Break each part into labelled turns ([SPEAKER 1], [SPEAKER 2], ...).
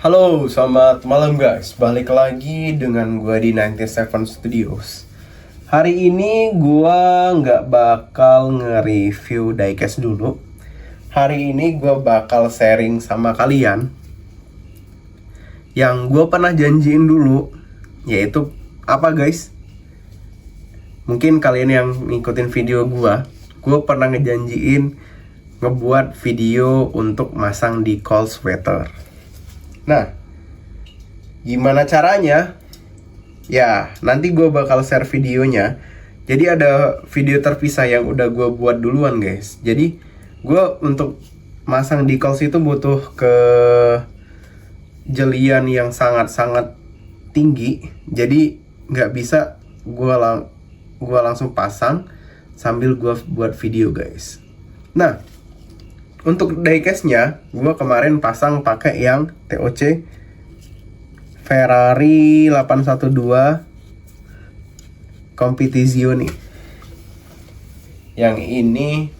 [SPEAKER 1] Halo, selamat malam guys. Balik lagi dengan gua di 97 Studios. Hari ini gua nggak bakal nge-review diecast dulu. Hari ini gua bakal sharing sama kalian yang gua pernah janjiin dulu, yaitu apa guys? Mungkin kalian yang ngikutin video gua pernah ngejanjiin ngebuat video untuk masang di call sweater. Nah, gimana caranya? Ya, nanti gue bakal share videonya. Jadi ada video terpisah yang udah gue buat duluan guys. Jadi gue untuk masang di calls itu butuh kejelian yang sangat-sangat tinggi. Jadi nggak bisa gue langsung pasang sambil gue buat video guys. Nah, untuk diecastnya, gue kemarin pasang pakai yang TOC Ferrari 812 Competizione. Yang ini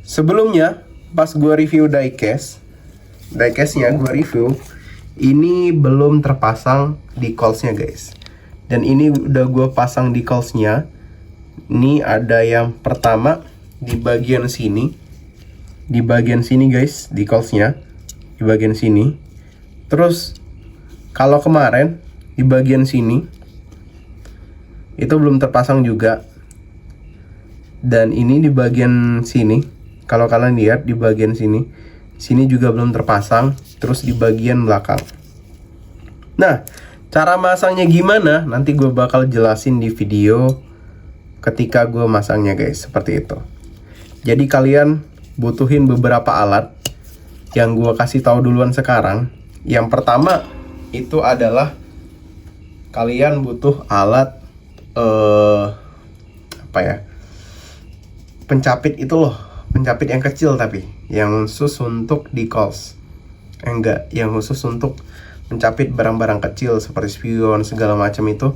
[SPEAKER 1] sebelumnya pas gue review diecastnya gue review, ini belum terpasang di calls-nya guys. Dan ini udah gue pasang di calls-nya. Ini ada yang pertama di bagian sini. Di bagian sini guys, di calls-nya di bagian sini. Terus kalau kemarin di bagian sini itu belum terpasang juga. Dan ini di bagian sini, kalau kalian lihat di bagian sini juga belum terpasang. Terus di bagian belakang. Nah, cara masangnya gimana? Nanti gue bakal jelasin di video ketika gue masangnya guys, seperti itu. Jadi kalian butuhin beberapa alat yang gue kasih tahu duluan sekarang. Yang pertama itu adalah kalian butuh alat pencapit itu loh, pencapit yang kecil tapi yang khusus untuk di calls. Yang khusus untuk mencapit barang-barang kecil seperti spion segala macam itu.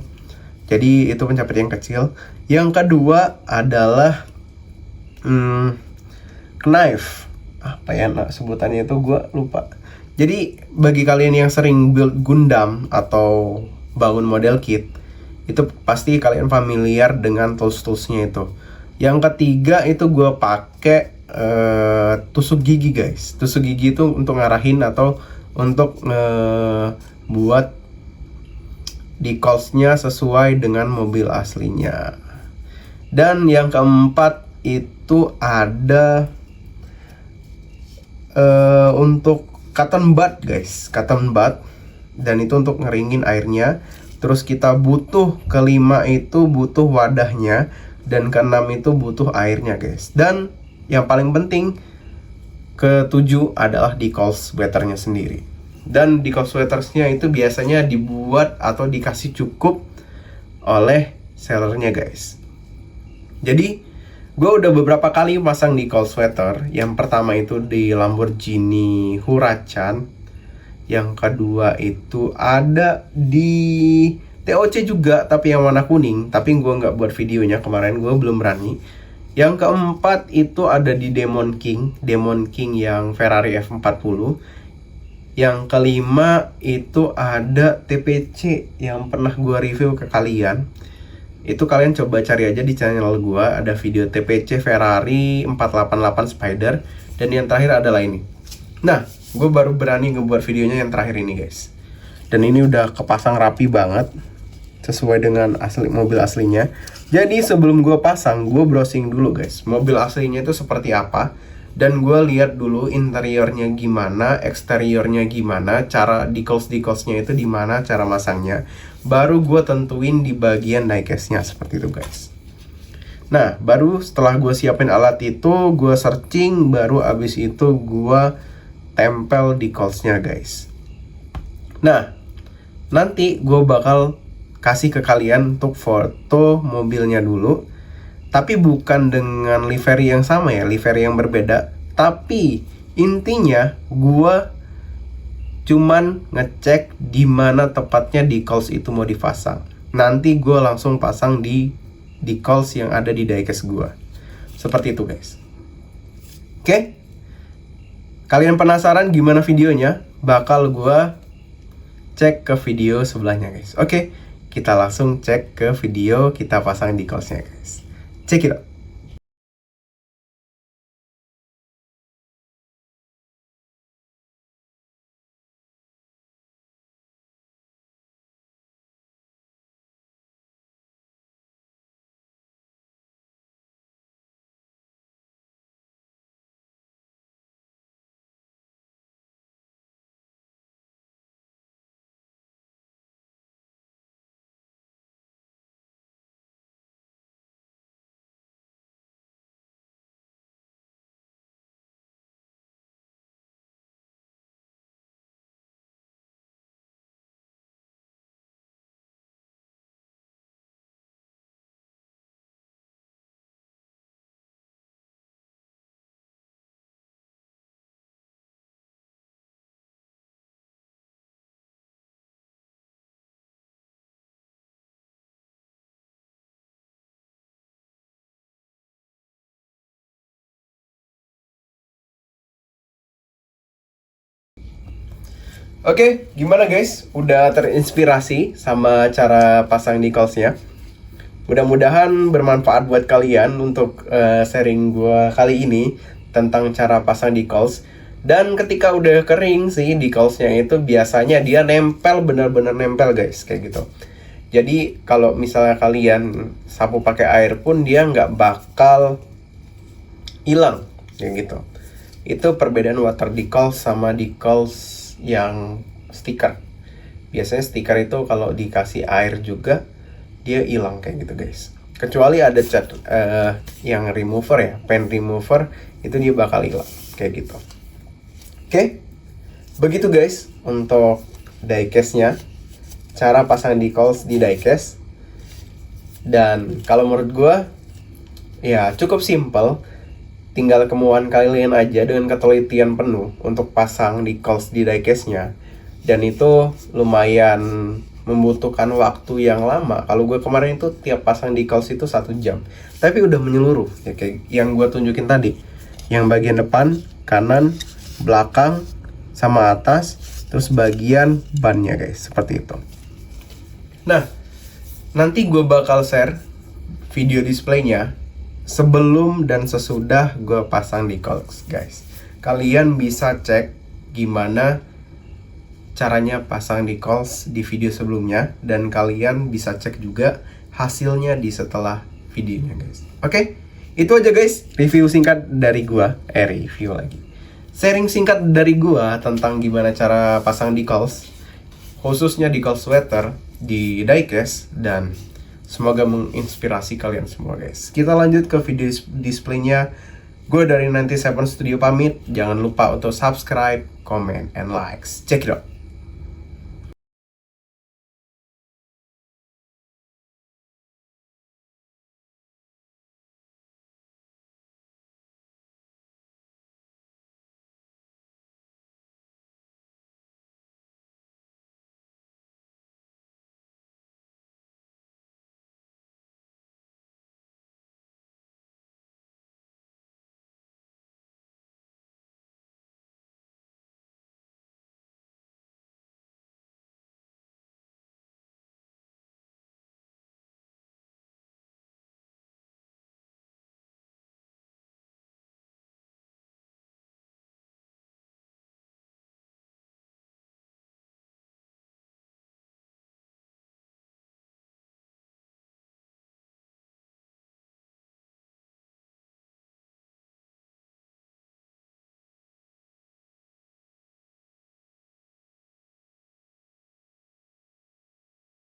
[SPEAKER 1] Jadi itu pencapit yang kecil. Yang kedua adalah knife, sebutannya itu gue lupa. Jadi bagi kalian yang sering build Gundam atau bangun model kit, itu pasti kalian familiar dengan tools-toolsnya itu. Yang ketiga itu gue pakai tusuk gigi guys. Tusuk gigi itu untuk ngarahin atau untuk buat di calls-nya sesuai dengan mobil aslinya. Dan yang keempat itu ada untuk cotton bud guys, cotton bud, dan itu untuk ngeringin airnya. Terus kita butuh kelima itu butuh wadahnya, dan keenam itu butuh airnya guys. Dan yang paling penting ketujuh adalah di call sweaternya sendiri. Dan di call sweatersnya itu biasanya dibuat atau dikasih cukup oleh sellernya guys. Jadi gue udah beberapa kali pasang di call sweater. Yang pertama itu di Lamborghini Huracan. Yang kedua itu ada di TOC juga, tapi yang warna kuning. Tapi gue nggak buat videonya kemarin, gue belum berani. Yang keempat itu ada di Demon King yang Ferrari F40. Yang kelima itu ada TPC yang pernah gue review ke kalian. Itu kalian coba cari aja di channel gua, ada video TPC Ferrari 488 Spider. Dan yang terakhir adalah ini. Nah, gue baru berani ngebuat videonya yang terakhir ini guys. Dan ini udah kepasang rapi banget, sesuai dengan asli mobil aslinya. Jadi sebelum gue pasang, gue browsing dulu guys, mobil aslinya itu seperti apa. Dan gue lihat dulu interiornya gimana, eksteriornya gimana, cara decals-decalsnya itu dimana, cara masangnya. Baru gue tentuin di bagian diecastnya seperti itu guys. Nah, baru setelah gue siapin alat itu, gue searching, baru abis itu gue tempel decalsnya guys. Nah, nanti gue bakal kasih ke kalian untuk foto mobilnya dulu. Tapi bukan dengan livery yang sama ya, livery yang berbeda. Tapi intinya gua cuman ngecek di mana tepatnya decals itu mau dipasang. Nanti gua langsung pasang di decals yang ada di diecast gua. Seperti itu guys. Oke? Kalian penasaran gimana videonya? bakal gua cek ke video sebelahnya guys. Oke, kita langsung cek ke video, kita pasang decalsnya guys. Check it out. Oke, gimana guys? Udah terinspirasi sama cara pasang decalsnya? Mudah-mudahan bermanfaat buat kalian untuk sharing gua kali ini tentang cara pasang decals. Dan ketika udah kering sih decalsnya itu biasanya dia nempel, benar-benar nempel guys, kayak gitu. Jadi kalau misalnya kalian sapu pakai air pun dia nggak bakal hilang, kayak gitu. Itu perbedaan water decals sama decals yang stiker. Biasanya stiker itu kalau dikasih air juga dia hilang kayak gitu guys. Kecuali ada cat yang remover ya, pen remover, itu dia bakal hilang kayak gitu. Oke, begitu guys untuk diecast-nya, cara pasang decals di diecast. Dan kalau menurut gue ya cukup simple. Tinggal kemauan kalian aja dengan ketelitian penuh untuk pasang decals di diecast-nya. Dan itu lumayan membutuhkan waktu yang lama. Kalau gue kemarin itu tiap pasang decals itu 1 jam. Tapi udah menyeluruh ya, kayak yang gue tunjukin tadi. Yang bagian depan, kanan, belakang, sama atas, terus bagian bannya guys, seperti itu. Nah, nanti gue bakal share video displaynya sebelum dan sesudah gue pasang decals guys. Kalian bisa cek gimana caranya pasang decals di video sebelumnya, dan kalian bisa cek juga hasilnya di setelah videonya guys. Oke, itu aja guys review singkat dari gua. Review lagi, sharing singkat dari gua tentang gimana cara pasang decals, khususnya decals sweater di diecast, dan semoga menginspirasi kalian semua guys. Kita lanjut ke video displaynya. Gue dari 97 Studio pamit. Jangan lupa untuk subscribe, comment, and likes. Check it out.